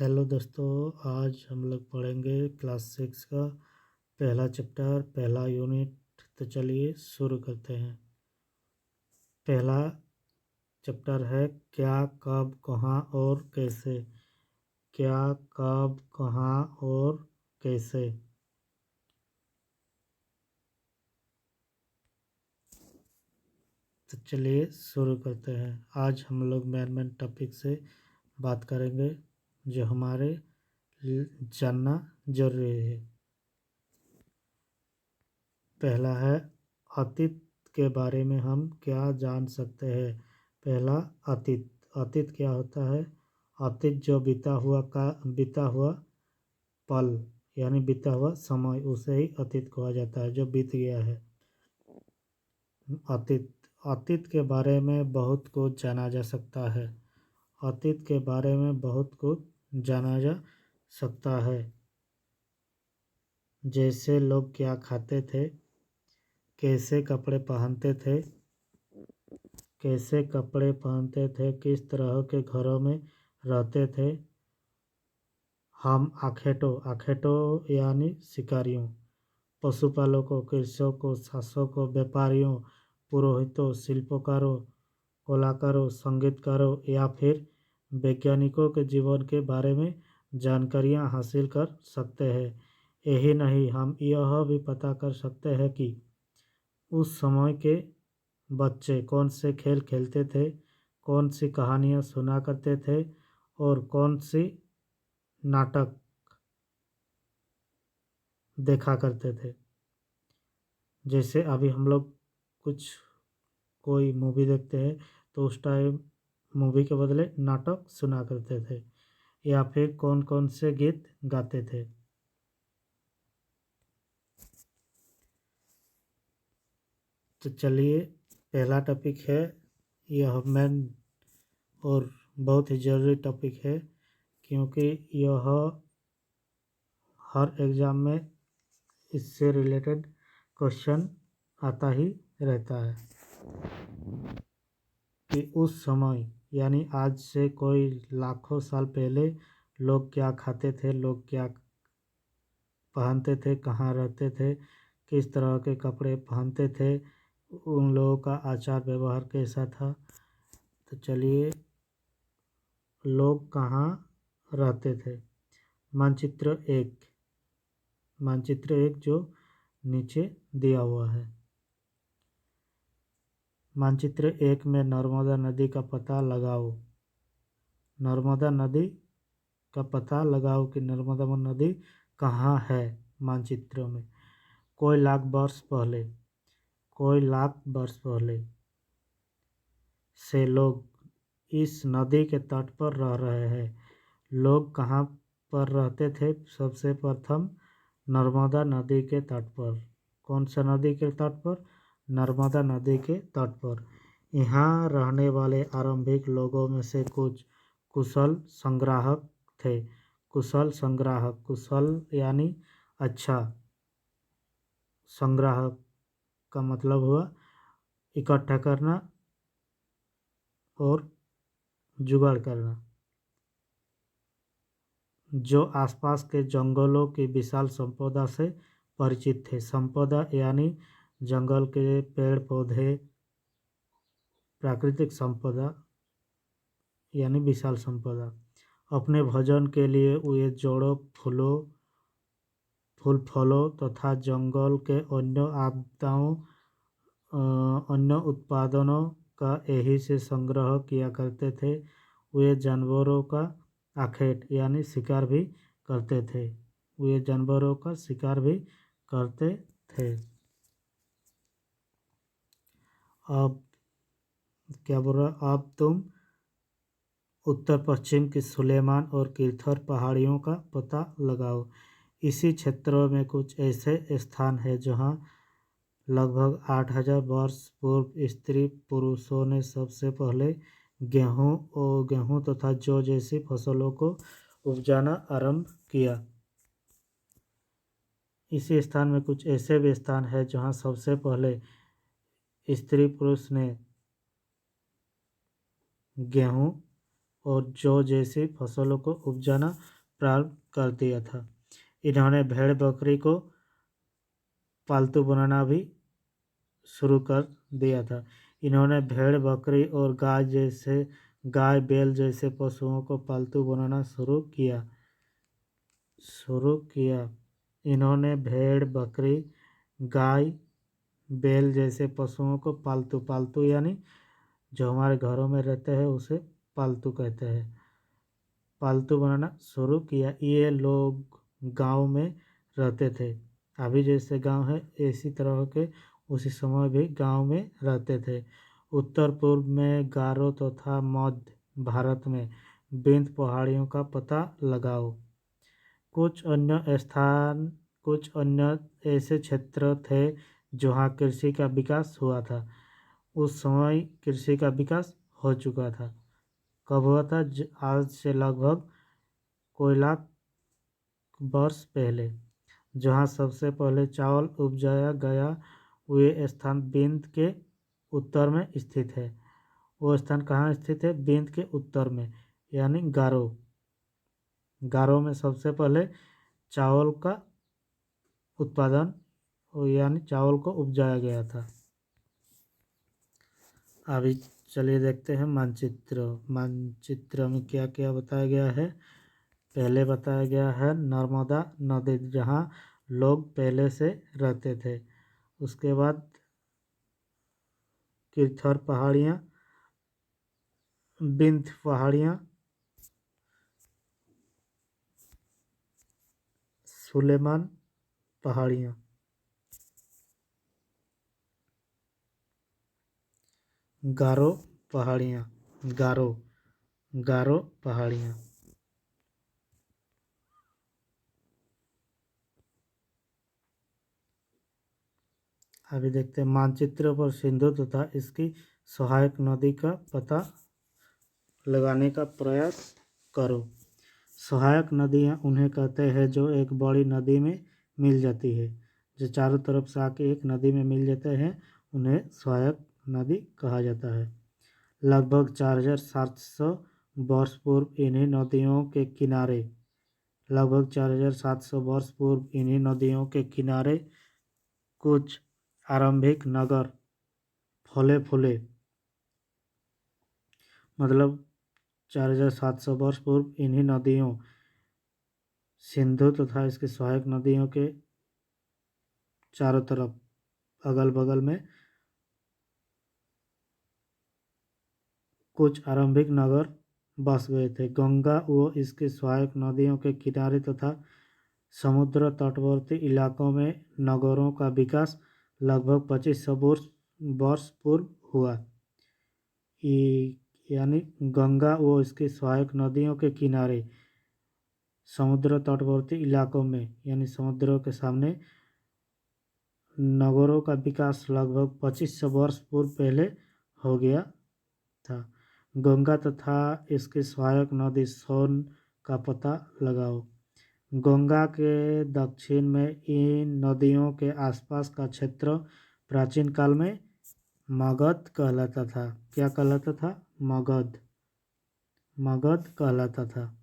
Hello दोस्तों, आज हम लोग पढ़ेंगे क्लास 6 का पहला चैप्टर, पहला यूनिट। तो चलिए शुरू करते हैं। पहला चैप्टर है क्या, कब, कहाँ और कैसे। क्या, कब, कहाँ और कैसे। तो चलिए शुरू करते हैं। आज हम लोग मेन टॉपिक से बात करेंगे जो हमारे जानना जरूरी है। पहला है अतीत के बारे में हम क्या जान सकते हैं। पहला, अतीत। अतीत क्या होता है? अतीत जो बीता हुआ पल यानी बीता हुआ समय, उसे ही अतीत कहा जाता है, जो बीत गया है। अतीत अतीत के बारे में बहुत कुछ जाना जा सकता है। अतीत के बारे में बहुत कुछ जाना जा सकता है, जैसे लोग क्या खाते थे, कैसे कपड़े पहनते थे, किस तरह के घरों में रहते थे। हम आखेटों यानी शिकारियों, पशुपालकों, कृषकों, शासकों, व्यापारियों, पुरोहितों, शिल्पकारों, कलाकारों, संगीतकारों या फिर वैज्ञानिकों के जीवन के बारे में जानकारियां हासिल कर सकते हैं। यही नहीं, हम यह भी पता कर सकते हैं कि उस समय के बच्चे कौन से खेल खेलते थे, कौन सी कहानियाँ सुना करते थे और कौन सी नाटक देखा करते थे। जैसे अभी हम लोग कोई मूवी देखते हैं तो उस टाइम मूवी के बदले नाटक सुना करते थे, या फिर कौन कौन से गीत गाते थे। तो चलिए, पहला टॉपिक है, यह मेन और बहुत ही ज़रूरी टॉपिक है, क्योंकि यह हर एग्ज़ाम में इससे रिलेटेड क्वेश्चन आता ही रहता है कि उस समय यानी आज से कोई लाखों साल पहले लोग क्या खाते थे, लोग क्या पहनते थे, कहाँ रहते थे, किस तरह के कपड़े पहनते थे, उन लोगों का आचार व्यवहार कैसा था। तो चलिए, लोग कहाँ रहते थे। मानचित्र एक जो नीचे दिया हुआ है। मानचित्र 1 में नर्मदा नदी का पता लगाओ। नर्मदा नदी का पता लगाओ कि नर्मदा नदी कहाँ है मानचित्र में। कोई लाख वर्ष पहले से लोग इस नदी के तट पर रह रहे हैं। लोग कहाँ पर रहते थे? सबसे प्रथम नर्मदा नदी के तट पर। कौन सा नदी के तट पर? नर्मदा नदी के तट पर। यहाँ रहने वाले आरंभिक लोगों में से कुछ कुशल संग्राहक थे। कुशल यानी अच्छा, संग्राहक का मतलब हुआ इकट्ठा करना और जुगाड़ करना, जो आसपास के जंगलों की विशाल संपदा से परिचित थे। संपदा यानी जंगल के पेड़ पौधे, प्राकृतिक संपदा यानी विशाल संपदा। अपने भोजन के लिए वे जोड़ों, फूल फलों तथा जंगल के अन्य उत्पादनों का यहीं से संग्रह किया करते थे। वे जानवरों का आखेट यानी शिकार भी करते थे। अब क्या बोल रहा, अब तुम उत्तर पश्चिम की सुलेमान और किरथर पहाड़ियों का पता लगाओ। इसी क्षेत्रों में कुछ ऐसे स्थान हैं जहां लगभग 8000 वर्ष पूर्व स्त्री पुरुषों ने सबसे पहले गेहूं तथा जौ जैसी फसलों को उपजाना आरंभ किया। इसी स्थान में कुछ ऐसे भी स्थान हैं जहां सबसे पहले स्त्री पुरुष ने गेहूं और जौ जैसी फसलों को उपजाना प्रारंभ कर दिया था। इन्होंने भेड़ बकरी को पालतू बनाना भी शुरू कर दिया था। इन्होंने भेड़ बकरी और गाय बैल जैसे पशुओं को पालतू बनाना शुरू किया। इन्होंने भेड़ बकरी गाय बैल जैसे पशुओं को पालतू यानी जो हमारे घरों में रहते हैं उसे पालतू कहते हैं, पालतू बनाना शुरू किया। ये लोग गांव में रहते थे। अभी जैसे गांव है इसी तरह के उसी समय भी गांव में रहते थे। उत्तर पूर्व में गारो तथा मध्य भारत में विंध्य पहाड़ियों का पता लगाओ। कुछ अन्य ऐसे क्षेत्र थे जहाँ कृषि का विकास हुआ था। उस समय कृषि का विकास हो चुका था। कब हुआ था? आज से लगभग कोई लाख वर्ष पहले। जहाँ सबसे पहले चावल उपजाया गया वे स्थान विंध्य के उत्तर में स्थित है। वो स्थान कहाँ स्थित है? विंध्य के उत्तर में यानी गारो में सबसे पहले चावल का उत्पादन यानी चावल को उपजाया गया था। अभी चलिए देखते हैं मानचित्र में क्या क्या बताया गया है। पहले बताया गया है नर्मदा नदी जहाँ लोग पहले से रहते थे। उसके बाद किरथर पहाड़ियाँ, विंध्य पहाड़ियाँ, सुलेमान पहाड़ियाँ, गारो पहाड़ियाँ, गारो पहाड़ियाँ। अभी देखते हैं मानचित्र पर सिंधु तथा इसकी सहायक नदी का पता लगाने का प्रयास करो। सहायक नदियाँ उन्हें कहते हैं जो एक बड़ी नदी में मिल जाती है। जो चारों तरफ से आके एक नदी में मिल जाते हैं उन्हें सहायक नदी कहा जाता है। लगभग 4700 वर्ष पूर्व इन्हीं नदियों के किनारे कुछ आरंभिक नगर फूले मतलब 4700 वर्ष पूर्व इन्हीं नदियों सिंधु तथा इसके सहायक नदियों के चारों तरफ अगल बगल में कुछ आरंभिक नगर बस गए थे। गंगा व इसके सहायक नदियों के किनारे तथा समुद्र तटवर्ती इलाकों में नगरों का विकास लगभग 2500 वर्ष पूर्व हुआ। यानी गंगा व इसके सहायक नदियों के किनारे समुद्र तटवर्ती इलाकों में यानी समुद्रों के सामने नगरों का विकास लगभग 2500 वर्ष पूर्व पहले हो गया था। गंगा तथा इसके सहायक नदी सोन का पता लगाओ। गंगा के दक्षिण में इन नदियों के आसपास का क्षेत्र प्राचीन काल में मगध कहलाता था। क्या कहलाता था? मगध कहलाता था।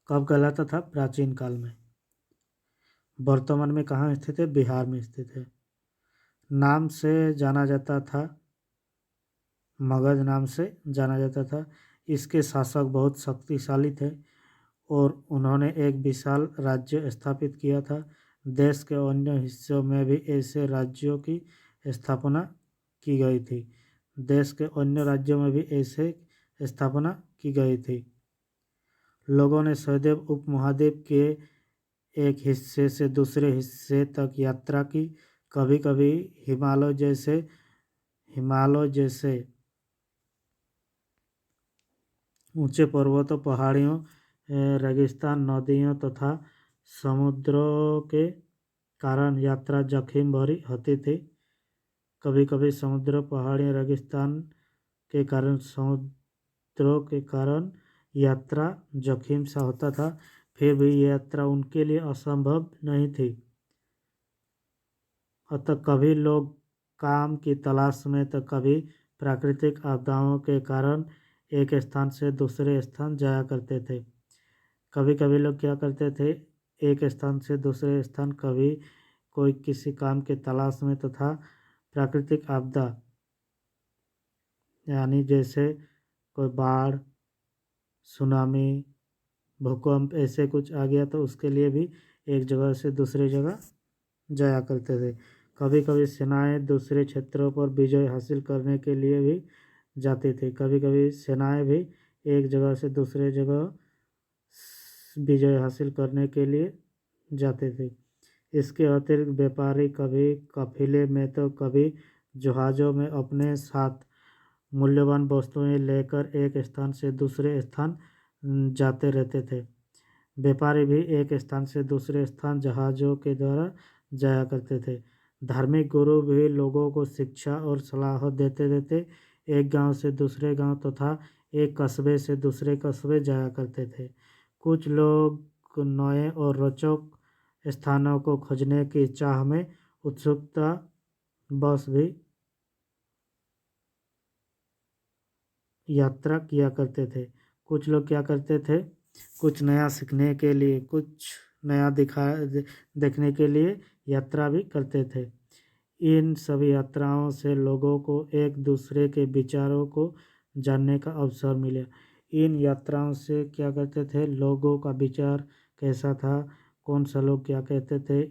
कब कहलाता था? प्राचीन काल में। वर्तमान में कहाँ स्थित है? बिहार में स्थित है। नाम से जाना जाता था, मगध नाम से जाना जाता था। इसके शासक बहुत शक्तिशाली थे और उन्होंने एक विशाल राज्य स्थापित किया था। देश के अन्य हिस्सों में भी ऐसे राज्यों की स्थापना की गई थी। देश के अन्य राज्यों में भी ऐसे स्थापना की गई थी। लोगों ने सदैव उपमहाद्वीप के एक हिस्से से दूसरे हिस्से तक यात्रा की। कभी कभी हिमालय जैसे ऊंचे पर्वतों, पहाड़ियों, रेगिस्तान, नदियों तथा समुद्रों के कारण यात्रा जोखिम भरी होती थी। कभी कभी समुद्र, पहाड़ियों, रेगिस्तान के कारण समुद्रों के कारण यात्रा जोखिम सा होता था। फिर भी यात्रा उनके लिए असंभव नहीं थी। अतः कभी लोग काम की तलाश में तो कभी प्राकृतिक आपदाओं के कारण एक स्थान से दूसरे स्थान जाया करते थे। कभी कभी लोग क्या करते थे, एक स्थान से दूसरे स्थान कभी कोई किसी काम के तलाश में तथा प्राकृतिक आपदा यानी जैसे कोई बाढ़, सुनामी, भूकंप ऐसे कुछ आ गया तो उसके लिए भी एक जगह से दूसरी जगह जाया करते थे। कभी कभी सेनाएं दूसरे क्षेत्रों पर विजय हासिल करने के लिए भी जाती थी। कभी कभी सेनाएं भी एक जगह से दूसरे जगह विजय हासिल करने के लिए जाते थे। इसके अतिरिक्त व्यापारी कभी काफिले में तो कभी जहाज़ों में अपने साथ मूल्यवान वस्तुएं लेकर एक स्थान से दूसरे स्थान जाते रहते थे। व्यापारी भी एक स्थान से दूसरे स्थान जहाज़ों के द्वारा जाया करते थे। धार्मिक गुरु भी लोगों को शिक्षा और सलाह देते देते एक गांव से दूसरे गांव तथा एक कस्बे से दूसरे कस्बे जाया करते थे। कुछ लोग नए और रोचक स्थानों को खोजने की चाह में उत्सुकता बस भी यात्रा किया करते थे। कुछ लोग क्या करते थे, कुछ नया सीखने के लिए, कुछ नया देखने के लिए यात्रा भी करते थे। इन सभी यात्राओं से लोगों को एक दूसरे के विचारों को जानने का अवसर मिला। इन यात्राओं से क्या करते थे, लोगों का विचार कैसा था, कौन सा लोग क्या कहते थे,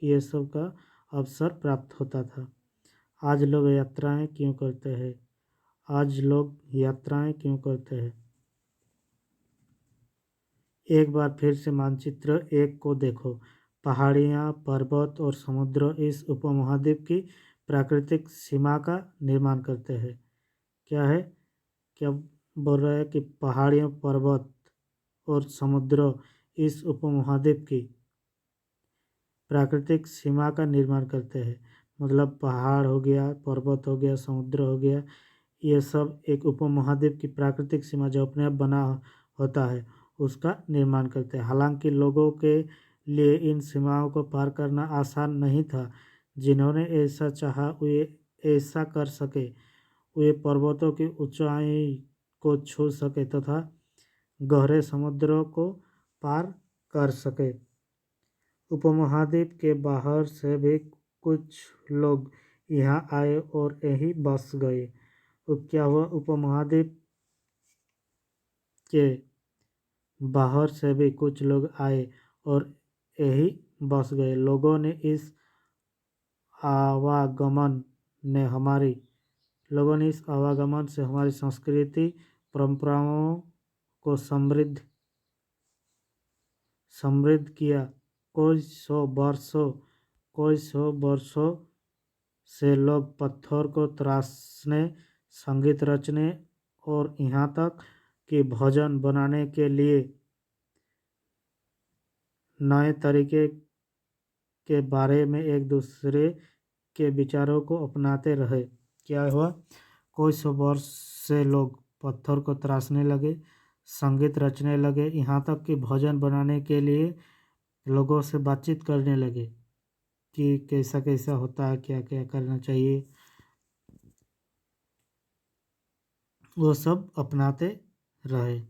ये सब का अवसर प्राप्त होता था। आज लोग यात्राएं क्यों करते हैं? आज लोग यात्राएं क्यों करते हैं? एक बार फिर से मानचित्र एक को देखो। पहाड़ियाँ, पर्वत और समुद्र इस उपमहाद्वीप की प्राकृतिक सीमा का निर्माण करते हैं। क्या है, क्या बोल रहा है कि पहाड़ियों, पर्वत और समुद्र इस उपमहाद्वीप की प्राकृतिक सीमा का निर्माण करते हैं। मतलब पहाड़ हो गया, पर्वत हो गया, समुद्र हो गया, ये सब एक उपमहाद्वीप की प्राकृतिक सीमा जो अपने आप बना होता है उसका निर्माण करते हैं। हालांकि लोगों के लिए इन सीमाओं को पार करना आसान नहीं था। जिन्होंने ऐसा चाहा वे ऐसा कर सके। वे पर्वतों की ऊंचाई को छू सके तथा गहरे समुद्रों को पार कर सके। उपमहाद्वीप के बाहर से भी कुछ लोग यहाँ आए और यहीं बस गए। तो क्या हुआ, उपमहाद्वीप के बाहर से भी कुछ लोग आए और यहीं बस गए। आवागमन लोगों ने इस आवागमन से हमारी संस्कृति परंपराओं को समृद्ध किया। कोई सौ वर्षों से लोग पत्थर को तराशने, संगीत रचने और यहाँ तक कि भोजन बनाने के लिए नए तरीके के बारे में एक दूसरे के विचारों को अपनाते रहे। क्या हुआ, कोई सौ वर्ष से लोग पत्थर को तराशने लगे, संगीत रचने लगे, यहाँ तक कि भोजन बनाने के लिए लोगों से बातचीत करने लगे कि कैसा कैसा होता है, क्या क्या करना चाहिए, वो सब अपनाते रहे।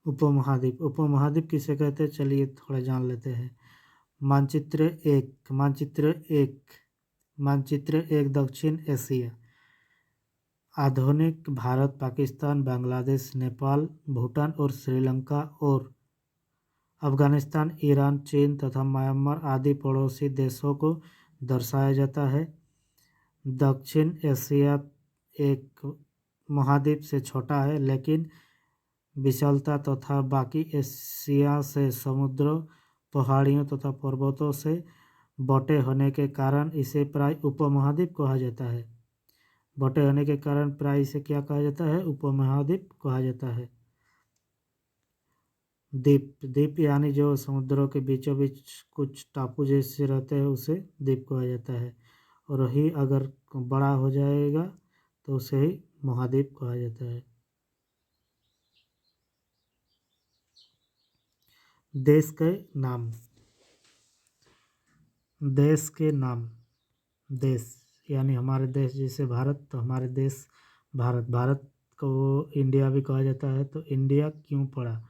उपमहाद्वीप किसे कहते हैं, चलिए थोड़ा जान लेते हैं। मानचित्र एक दक्षिण एशिया, आधुनिक भारत, पाकिस्तान, बांग्लादेश, नेपाल, भूटान और श्रीलंका और अफगानिस्तान, ईरान, चीन तथा म्यांमार आदि पड़ोसी देशों को दर्शाया जाता है। दक्षिण एशिया एक महाद्वीप से छोटा है, लेकिन विशालता तथा बाकी एशिया से समुद्र, पहाड़ियों तथा पर्वतों से बटे होने के कारण इसे प्राय उपमहाद्वीप कहा जाता है। बटे होने के कारण प्राय इसे क्या कहा जाता है, उपमहाद्वीप कहा जाता है। द्वीप यानी जो समुद्रों के बीचों बीच कुछ टापू जैसे रहते हैं उसे द्वीप कहा जाता है। और ही अगर बड़ा हो जाएगा तो उसे ही महाद्वीप कहा जाता है। देश के नाम। देश यानी हमारे देश जैसे भारत, तो हमारे देश भारत, भारत को इंडिया भी कहा जाता है। तो इंडिया क्यों पड़ा,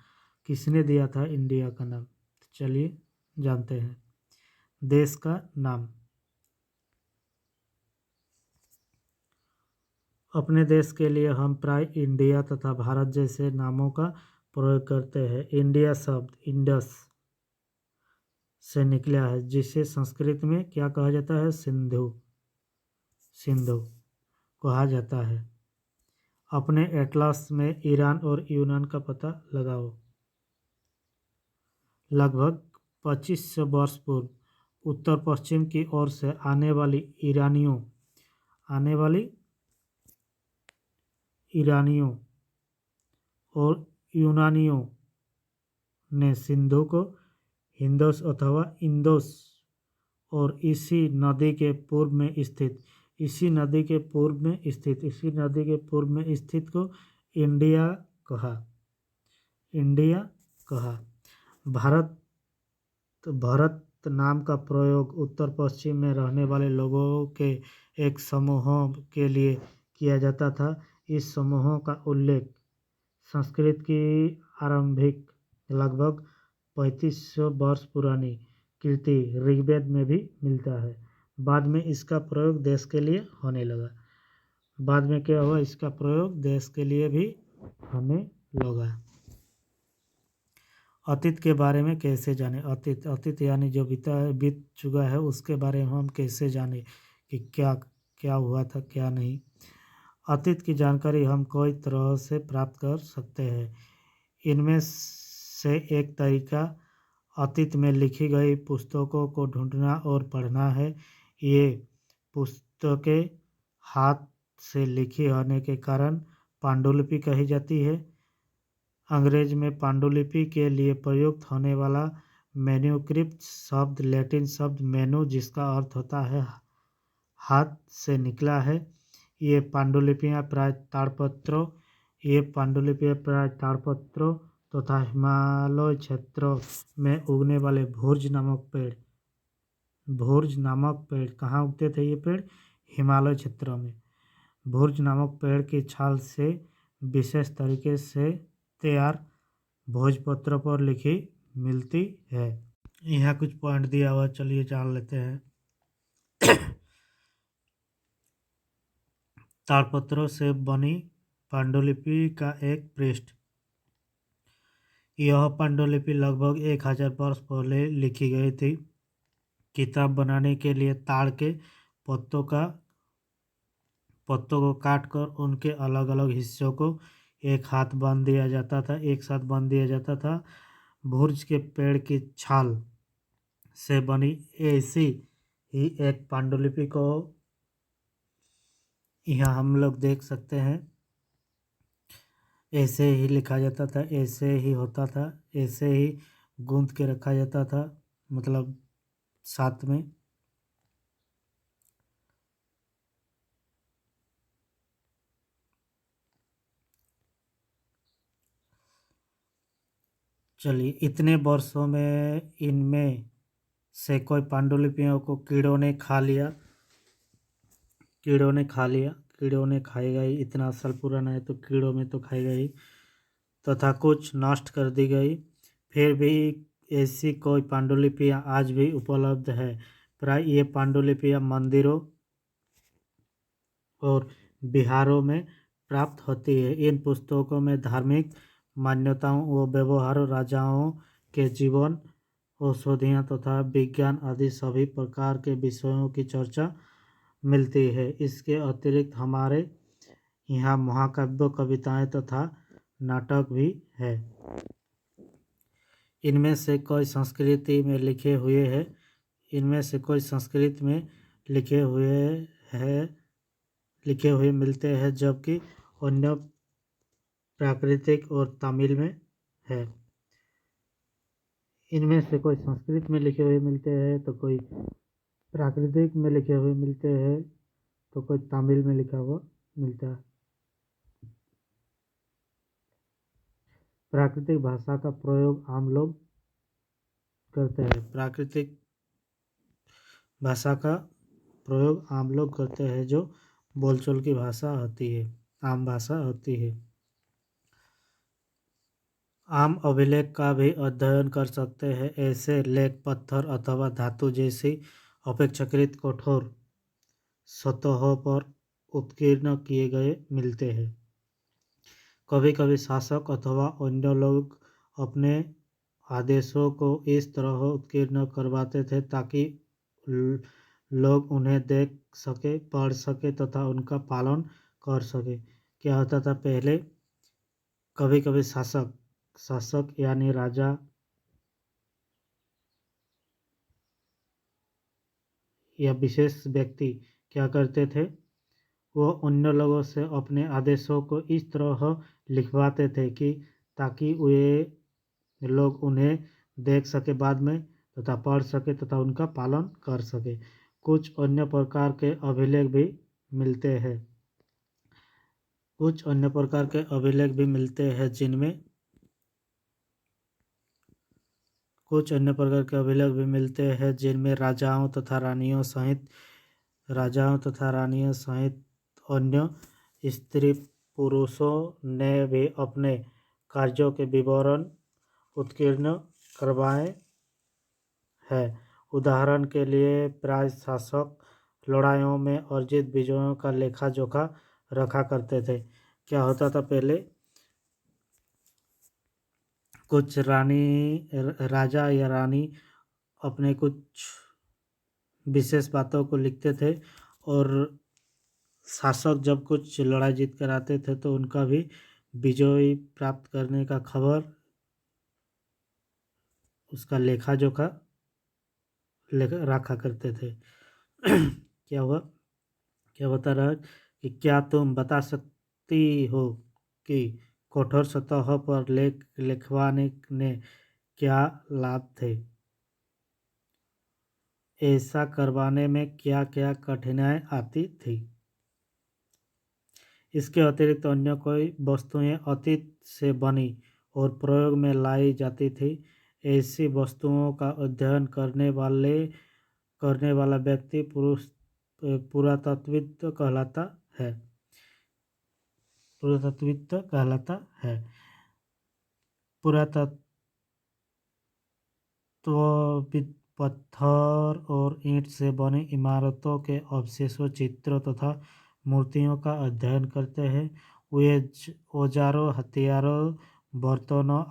किसने दिया था इंडिया का नाम, तो चलिए जानते हैं। देश का नाम, अपने देश के लिए हम प्राय इंडिया तथा भारत जैसे नामों का प्रयोग करते हैं। इंडिया शब्द इंडस से निकला है, जिसे संस्कृत में क्या कहा जाता है, सिंधु, सिंधु कहा जाता है। अपने एटलस में ईरान और यूनान का पता लगाओ। लगभग 2500 वर्ष पूर्व उत्तर पश्चिम की ओर से आने वाली ईरानियों और यूनानियों ने सिंधु को हिंदोस अथवा इंदोस और इसी नदी के पूर्व में स्थित को इंडिया कहा। भारत नाम का प्रयोग उत्तर पश्चिम में रहने वाले लोगों के एक समूह के लिए किया जाता था। इस समूह का उल्लेख संस्कृत की आरंभिक लगभग 3500 वर्ष पुरानी कृति ऋग्वेद में भी मिलता है। बाद में इसका प्रयोग देश के लिए होने लगा। बाद में क्या हुआ, इसका प्रयोग देश के लिए भी होने लगा। अतीत के बारे में कैसे जाने, अतीत यानी जो बीत चुका है उसके बारे में हम कैसे जाने कि क्या क्या हुआ था क्या नहीं। अतीत की जानकारी हम कई तरह से प्राप्त कर सकते हैं। इनमें से एक तरीका अतीत में लिखी गई पुस्तकों को ढूंढना और पढ़ना है। ये पुस्तकें हाथ से लिखी होने के कारण पांडुलिपि कही जाती है। अंग्रेज में पांडुलिपि के लिए प्रयुक्त होने वाला मैन्युस्क्रिप्ट शब्द लैटिन शब्द मैनु, जिसका अर्थ होता है हाथ से निकला है। ये पांडुलिपियाँ प्राय ताड़पत्रों तथा हिमालय क्षेत्रों में उगने वाले भुर्ज नामक पेड़, कहाँ उगते थे ये पेड़, हिमालय क्षेत्रों में। भुर्ज नामक पेड़ की छाल से विशेष तरीके से तैयार भोजपत्र पर लिखी मिलती है। यहाँ कुछ पॉइंट दिया हुआ, चलिए जान लेते हैं। ताड़पत्रों से बनी पांडुलिपि का एक पृष्ठ। यह पांडुलिपि लगभग 1000 वर्ष पहले लिखी गई थी। किताब बनाने के लिए ताड़ के पत्तों को काटकर उनके अलग अलग हिस्सों को एक साथ बांध दिया जाता था। भुर्ज के पेड़ की छाल से बनी ऐसी ही एक पांडुलिपि को यहाँ हम लोग देख सकते हैं। ऐसे ही लिखा जाता था, ऐसे ही होता था, ऐसे ही गूंथ के रखा जाता था, मतलब साथ में। चलिए, इतने वर्षों में इनमें से कोई पांडुलिपियों को कीड़ों ने खाएगा ही। इतना साल पुराना है तो कीड़ों में तो खाएगा ही, तथा कुछ नष्ट कर दी गई। फिर भी ऐसी कोई पांडुलिपियाँ आज भी उपलब्ध है। प्राय ये पांडुलिपियाँ मंदिरों और विहारों में प्राप्त होती है। इन पुस्तकों में धार्मिक मान्यताओं व व्यवहार, राजाओं के जीवन, औषधियाँ तथा विज्ञान आदि सभी प्रकार के विषयों की चर्चा मिलती है। इसके अतिरिक्त हमारे यहाँ महाकाव्य, कविताएं तथा नाटक भी है। इनमें से कोई संस्कृत में लिखे हुए मिलते हैं, जबकि अन्य प्राकृतिक और तमिल में है। इनमें से कोई संस्कृत में लिखे हुए मिलते हैं, तो कोई प्राकृतिक में लिखे हुए मिलते हैं, तो कोई तमिल में लिखा हुआ मिलता है। प्राकृतिक भाषा का प्रयोग आम लोग करते हैं। प्राकृतिक भाषा का प्रयोग आम लोग करते हैं जो बोलचाल की भाषा होती है, आम भाषा होती है। आम अभिलेख का भी अध्ययन कर सकते हैं। ऐसे लेख पत्थर अथवा धातु जैसी अपेक्षाकृत कठोर सतहों पर उत्कीर्ण किए गए मिलते हैं। कभी कभी शासक अथवा अन्य लोग अपने आदेशों को इस तरह उत्कीर्ण करवाते थे ताकि लोग उन्हें देख सके, पढ़ सके तथा उनका पालन कर सके। क्या होता था पहले, कभी कभी शासक यानी राजा या विशेष व्यक्ति क्या करते थे, वो अन्य लोगों से अपने आदेशों को इस तरह लिखवाते थे कि ताकि वे लोग उन्हें देख सके बाद में तथा पढ़ सके तथा उनका पालन कर सके। कुछ अन्य प्रकार के अभिलेख भी मिलते हैं जिनमें राजाओं तथा रानियों सहित अन्य स्त्री पुरुषों ने भी अपने कार्यों के विवरण उत्कीर्ण करवाए हैं। उदाहरण के लिए प्राय शासक लड़ाइयों में अर्जित विजयों का लेखा जोखा रखा करते थे। क्या होता था पहले, कुछ राजा या रानी अपने कुछ विशेष बातों को लिखते थे और शासक जब कुछ लड़ाई जीत कर आते थे तो उनका भी विजय प्राप्त करने का खबर, उसका लेखा जोखा रखा करते थे। क्या बता रहा है कि क्या तुम बता सकती हो कि कठोर सतह पर लेख लिखवाने ने क्या लाभ थे? ऐसा करवाने में क्या क्या कठिनाई आती थी? इसके अतिरिक्त अन्य कोई वस्तुएं अतीत से बनी और प्रयोग में लाई जाती थी। ऐसी वस्तुओं का अध्ययन करने वाला व्यक्ति पुरातत्वविद कहलाता है। पुरातत्वविद पत्थर और ईंट से बनी इमारतों के अवशेषों, चित्रों तथा मूर्तियों का अध्ययन करते हैं। वे औजारों, हथियारों, बर्तनों,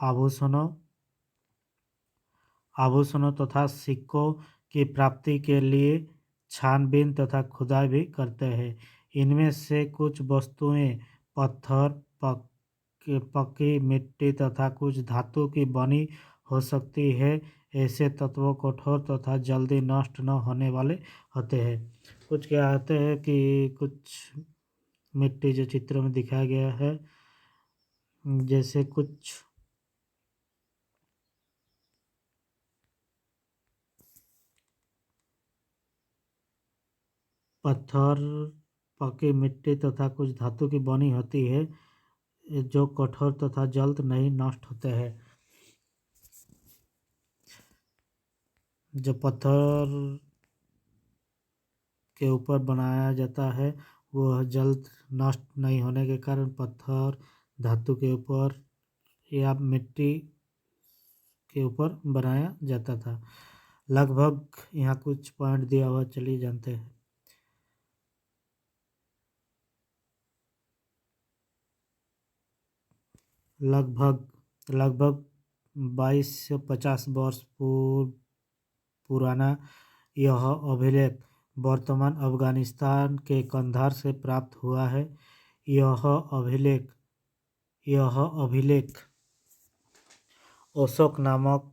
आभूषणों तथा सिक्कों की प्राप्ति के लिए छानबीन तथा खुदाई भी करते हैं। इनमें से कुछ वस्तुएं पत्थर, पक्की मिट्टी तथा कुछ धातु की बनी हो सकती है। ऐसे तत्व कठोर तथा जल्दी नष्ट न होने वाले होते हैं। कुछ क्या होते हैं कि कुछ मिट्टी जो चित्र में दिखाया गया है, जैसे कुछ पत्थर, पक्की मिट्टी तथा कुछ धातु की बनी होती है जो कठोर तथा जल्द नहीं नष्ट होते हैं। जो पत्थर के ऊपर बनाया जाता है वह जल्द नष्ट नहीं होने के कारण पत्थर, धातु के ऊपर या मिट्टी के ऊपर बनाया जाता था। लगभग यहाँ कुछ पॉइंट दिया हुआ, चलिए जानते हैं। लगभग 2250 वर्ष पुराना यह अभिलेख वर्तमान अफगानिस्तान के कंधार से प्राप्त हुआ है। यह अभिलेख अशोक नामक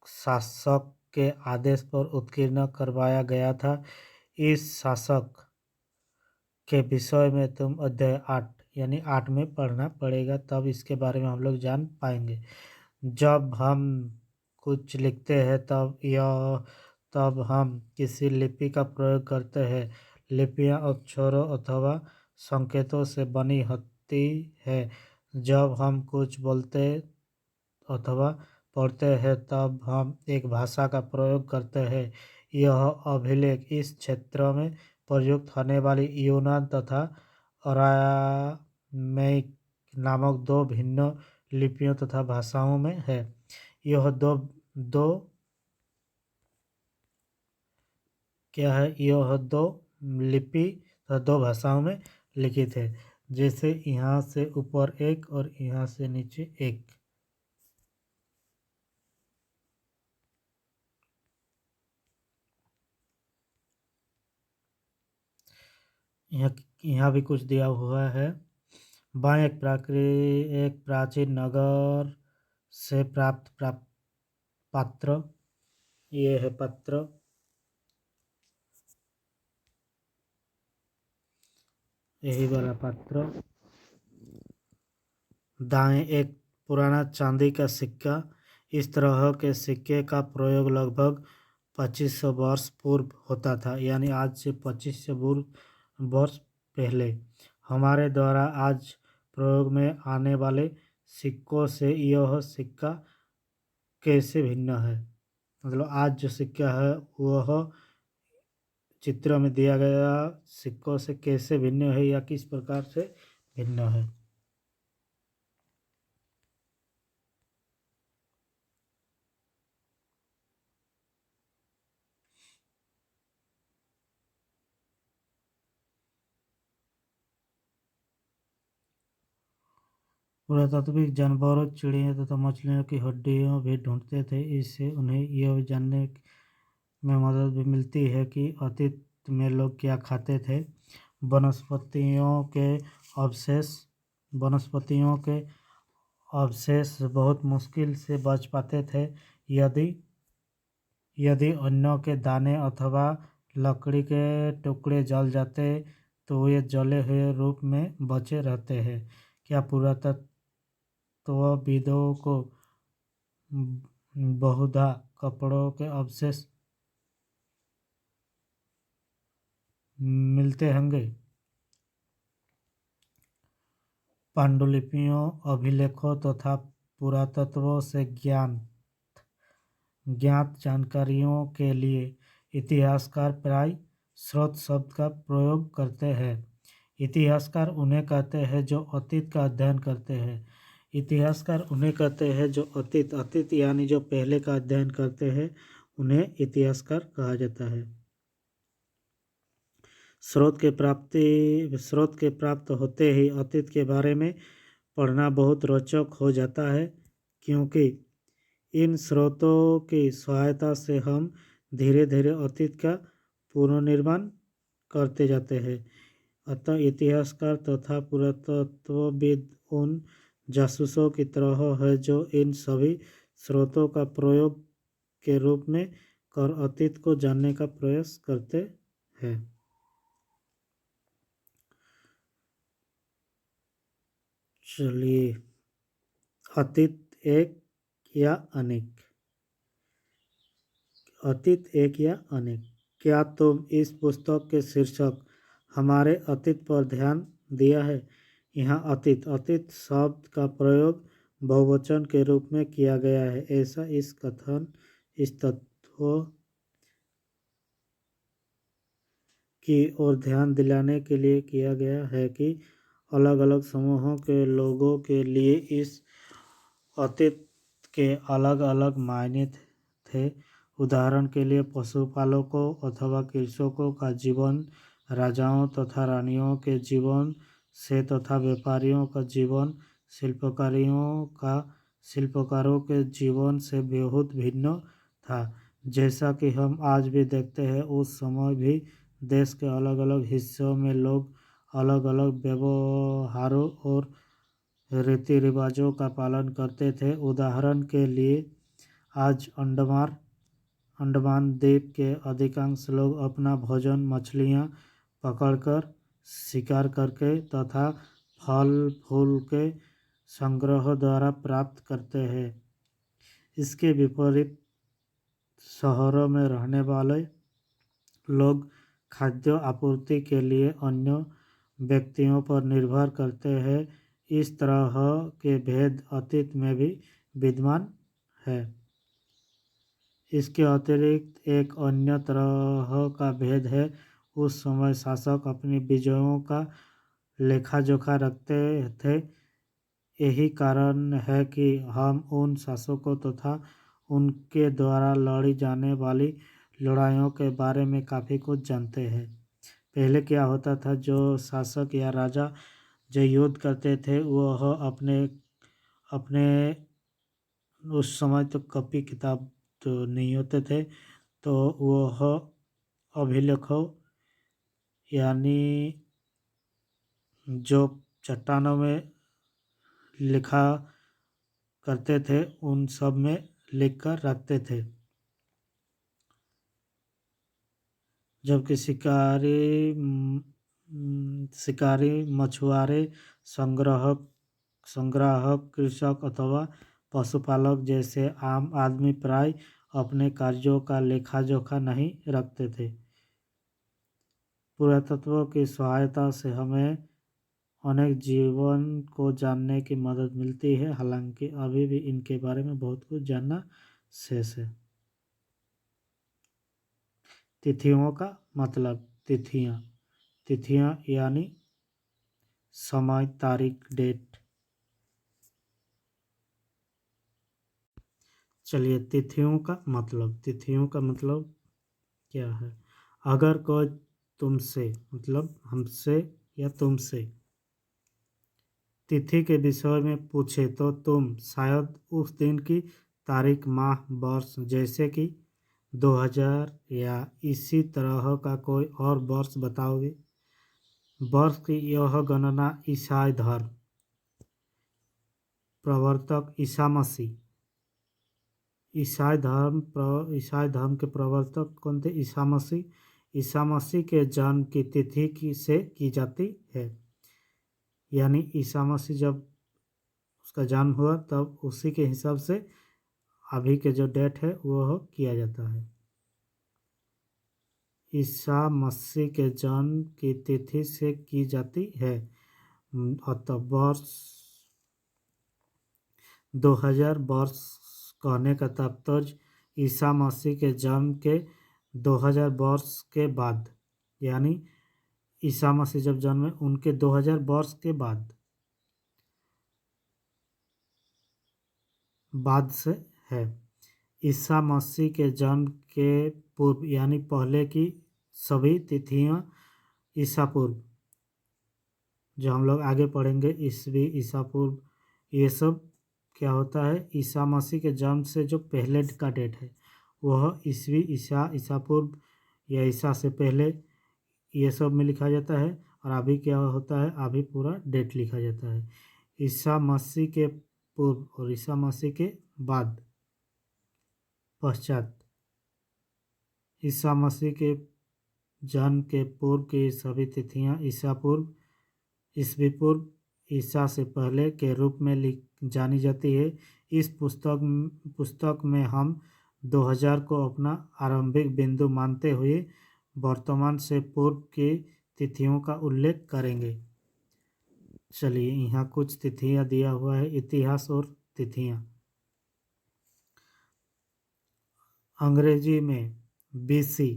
शासक के आदेश पर उत्कीर्ण करवाया गया था। इस शासक के विषय में तुम अध्याय 8 यानी 8 में पढ़ना पड़ेगा, तब इसके बारे में हम लोग जान पाएंगे। जब हम कुछ लिखते हैं तब हम किसी लिपि का प्रयोग करते हैं। लिपियां अक्षरों अथवा संकेतों से बनी होती है। जब हम कुछ बोलते अथवा पढ़ते हैं तब हम एक भाषा का प्रयोग करते हैं। यह अभिलेख इस क्षेत्र में प्रयुक्त होने वाली यूनान तथा अरामैक नामक दो भिन्न लिपियों तथा भाषाओं में है। यह दो क्या है, यह दो लिपि तथा दो भाषाओं में लिखित है, जैसे यहाँ से ऊपर एक और यहाँ से नीचे एक। यहाँ भी कुछ दिया हुआ है। बाएं एक प्राचीन नगर से प्राप्त पात्र, ये है पत्र। यही वाला पात्र। दाएं एक पुराना चांदी का सिक्का। इस तरह के सिक्के का प्रयोग लगभग 2500 वर्ष पूर्व होता था, यानी आज से 2500 वर्ष पहले। हमारे द्वारा आज प्रयोग में आने वाले सिक्कों से यह सिक्का कैसे भिन्न है, मतलब आज जो सिक्का है वह चित्र में दिया गया सिक्कों से कैसे भिन्न है या किस प्रकार से भिन्न है। पुरातात्विक जानवरों, चिड़ियों तथा मछलियों की हड्डियां भी ढूंढते थे। इससे उन्हें यह जानने में मदद भी मिलती है कि अतीत में लोग क्या खाते थे। वनस्पतियों के अवशेष बहुत मुश्किल से बच पाते थे। यदि अन्नों के दाने अथवा लकड़ी के टुकड़े जल जाते तो वे जले हुए रूप में बचे रहते हैं। क्या पुरातत्वविदों को बहुधा कपड़ों के अवशेष मिलते होंगे। पांडुलिपियों, अभिलेखों तथा पुरातत्व से ज्ञात जानकारियों के लिए इतिहासकार प्राय स्रोत शब्द का प्रयोग करते हैं। इतिहासकार उन्हें कहते हैं जो अतीत का अध्ययन करते हैं। इतिहासकार उन्हें कहते हैं जो अतीत यानी जो पहले का अध्ययन करते हैं, उन्हें इतिहासकार कहा जाता है। स्रोत के प्राप्त होते ही अतीत के बारे में पढ़ना बहुत रोचक हो जाता है, क्योंकि इन स्रोतों की सहायता से हम धीरे धीरे अतीत का पुनर्निर्माण करते जाते हैं। अतः इतिहासकार तथा पुरातत्वविद उन जासूसों की तरह है जो इन सभी स्रोतों का प्रयोग के रूप में कर अतीत को जानने का प्रयास करते हैं। चलिए, अतीत एक या अनेक। अतीत एक या अनेक। क्या तुम इस पुस्तक के शीर्षक हमारे अतीत पर ध्यान दिया है। यहाँ अतीत शब्द का प्रयोग बहुवचन के रूप में किया गया है। ऐसा इस तत्व की ओर ध्यान दिलाने के लिए किया गया है कि अलग अलग समूहों के लोगों के लिए इस अतीत के अलग अलग मायने थे। उदाहरण के लिए पशुपालकों अथवा कृषकों का जीवन राजाओं तथा रानियों के जीवन से तथा व्यापारियों का जीवन शिल्पकारों के जीवन से बहुत भिन्न था। जैसा कि हम आज भी देखते हैं, उस समय भी देश के अलग अलग हिस्सों में लोग अलग अलग व्यवहारों और रीति रिवाजों का पालन करते थे। उदाहरण के लिए आज अंडमान द्वीप के अधिकांश लोग अपना भोजन मछलियाँ पकड़कर, शिकार करके तथा फल फूल के संग्रह द्वारा प्राप्त करते हैं। इसके विपरीत शहरों में रहने वाले लोग खाद्य आपूर्ति के लिए अन्य व्यक्तियों पर निर्भर करते हैं। इस तरह के भेद अतीत में भी विद्यमान है। इसके अतिरिक्त एक अन्य तरह का भेद है उस समय शासक अपनी विजयों का लेखा जोखा रखते थे। यही कारण है कि हम उन शासकों तथा उनके द्वारा लड़ी जाने वाली लड़ाइयों के बारे में काफ़ी कुछ जानते हैं। पहले क्या होता था, जो शासक या राजा जो युद्ध करते थे वह अपने अपने उस समय तो कॉपी किताब तो नहीं होते थे, तो वह अभिलेखों यानी जो चट्टानों में लिखा करते थे उन सब में लिख कर रखते थे। जबकि शिकारी, मछुआरे, संग्राहक, कृषक अथवा पशुपालक जैसे आम आदमी प्राय अपने कार्यों का लेखा जोखा नहीं रखते थे। पुरातत्व की सहायता से हमें अनेक जीवन को जानने की मदद मिलती है, हालांकि अभी भी इनके बारे में बहुत कुछ जानना शेष है। तिथियों का मतलब, तिथियां यानी समय, तारीख, डेट। चलिए, तिथियों का मतलब क्या है। अगर कोई तुमसे मतलब हमसे या तुमसे तिथि के विषय में पूछे तो तुम शायद उस दिन की तारीख, माह, वर्ष जैसे कि 2000 या इसी तरह का कोई और वर्ष बताओगे। वर्ष की यह गणना ईसाई धर्म प्रवर्तक ईसाई धर्म के प्रवर्तक कौन थे? ईसा मसीह के जन्म की तिथि से की जाती है। यानी ईसा मसीह जब उसका जन्म हुआ तब उसी के हिसाब से अभी के जो डेट है वह किया जाता है। ईसा मसीह के जन्म की तिथि से की जाती है। अतः वर्ष 2000 वर्ष कहने का तात्पर्य ईसा मसीह के जन्म के 2000 वर्ष के बाद, यानी ईसा मसीह जब जन्मे उनके 2000 वर्ष के बाद से है। ईसा मसीह के जन्म के पूर्व यानी पहले की सभी तिथियां ईसा पूर्व, जो हम लोग आगे पढ़ेंगे, ईसवी, ईसा पूर्व, ये सब क्या होता है, ईसा मसीह के जन्म से जो पहले का डेट है वह ईसवी, ईसा पूर्व या ईसा से पहले, ये सब में लिखा जाता है। और अभी क्या होता है, अभी पूरा डेट लिखा जाता है। ईसा मसीह के पूर्व और ईसा मसीह के बाद पश्चात, ईसा मसीह के जन्म के पूर्व की सभी तिथियां ईसा पूर्व, ईसवी पूर्व, ईसा से पहले के रूप में जानी जाती है। इस पुस्तक में हम 2000 को अपना आरंभिक बिंदु मानते हुए वर्तमान से पूर्व की तिथियों का उल्लेख करेंगे। चलिए, यहाँ कुछ तिथियां दिया हुआ है, इतिहास और तिथियां। अंग्रेजी में BC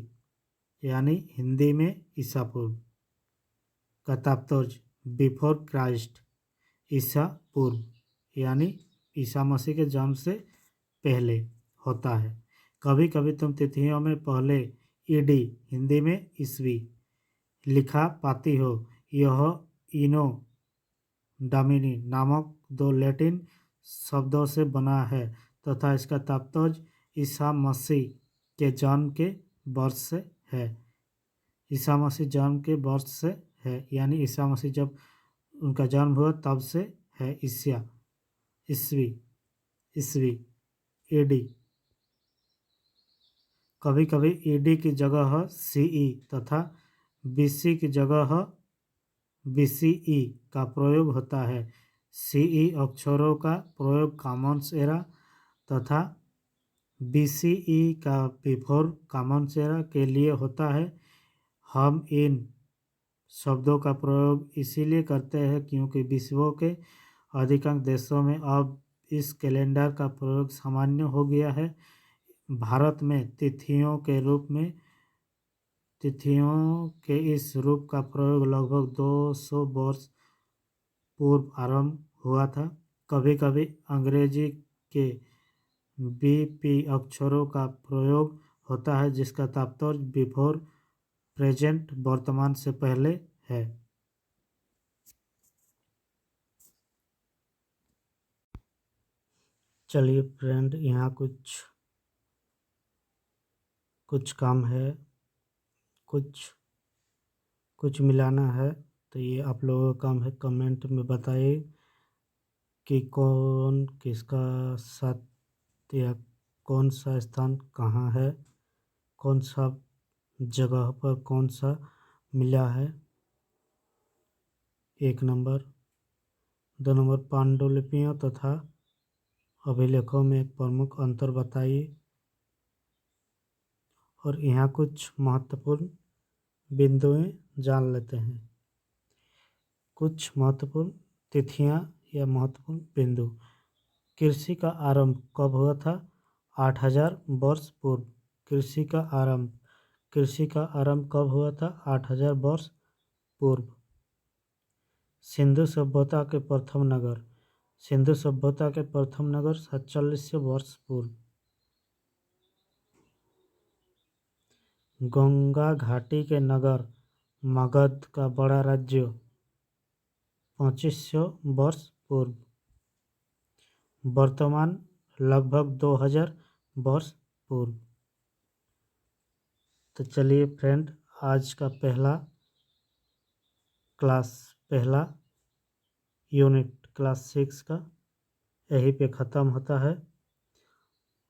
यानी हिंदी में ईसा पूर्व का तात्पर्य बिफोर क्राइस्ट, ईसा पूर्व यानी ईसा मसीह के जन्म से पहले होता है। कभी कभी तुम तिथियों में पहले ईडी हिंदी में ईसवी लिखा पाती हो। यह इनो डोमिनी नामक दो लैटिन शब्दों से बना है तथा इसका तात्पर्य ईसा मसीह के जन्म के वर्ष से है। ईसा मसीह जन्म के वर्ष से है, यानी ईसा मसीह जब उनका जन्म हुआ तब से है। ईसवी एडी, कभी कभी ईडी की जगह सीई तथा बीसी की जगह बीसीई का प्रयोग होता है। सीई अक्षरों का प्रयोग कॉमन्स एरा तथा बीसीई का बिफोर कॉमन्स एरा के लिए होता है। हम इन शब्दों का प्रयोग इसीलिए करते हैं क्योंकि विश्व के अधिकांश देशों में अब इस कैलेंडर का प्रयोग सामान्य हो गया है। भारत में तिथियों के रूप में तिथियों के इस रूप का प्रयोग लगभग 200 वर्ष पूर्व आरंभ हुआ था। कभी कभी अंग्रेजी के बीपी अक्षरों का प्रयोग होता है जिसका तात्पर्य बिफोर प्रेजेंट वर्तमान से पहले है। चलिए फ्रेंड, यहाँ कुछ काम है, कुछ मिलाना है, तो ये आप लोगों का काम है। कमेंट में बताइए कि कौन किसका साथ या कौन सा स्थान कहाँ है, कौन सा जगह पर कौन सा मिला है। 1 नंबर। 2 नंबर, पांडुलिपियों तथा अभिलेखों में एक प्रमुख अंतर बताइए। और यहाँ कुछ महत्वपूर्ण बिंदुएं जान लेते हैं। कुछ महत्वपूर्ण तिथियां या महत्वपूर्ण बिंदु। कृषि का आरंभ कब हुआ था? 8000 वर्ष पूर्व। कृषि का आरंभ कब हुआ था? 8000 वर्ष पूर्व। सिंधु सभ्यता के प्रथम नगर। सिंधु सभ्यता के प्रथम नगर 4700 वर्ष पूर्व। गंगा घाटी के नगर मगध का बड़ा राज्य 2500 वर्ष पूर्व। वर्तमान लगभग 2000 वर्ष पूर्व। तो चलिए फ्रेंड, आज का पहला यूनिट क्लास 6 का यहीं पे ख़त्म होता है।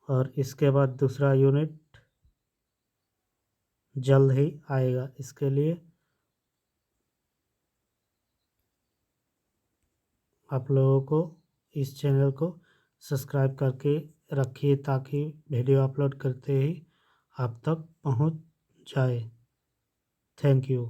और इसके बाद दूसरा यूनिट जल्द ही आएगा। इसके लिए आप लोगों को इस चैनल को सब्सक्राइब करके रखिए ताकि वीडियो अपलोड करते ही आप तक पहुंच जाए। Thank you.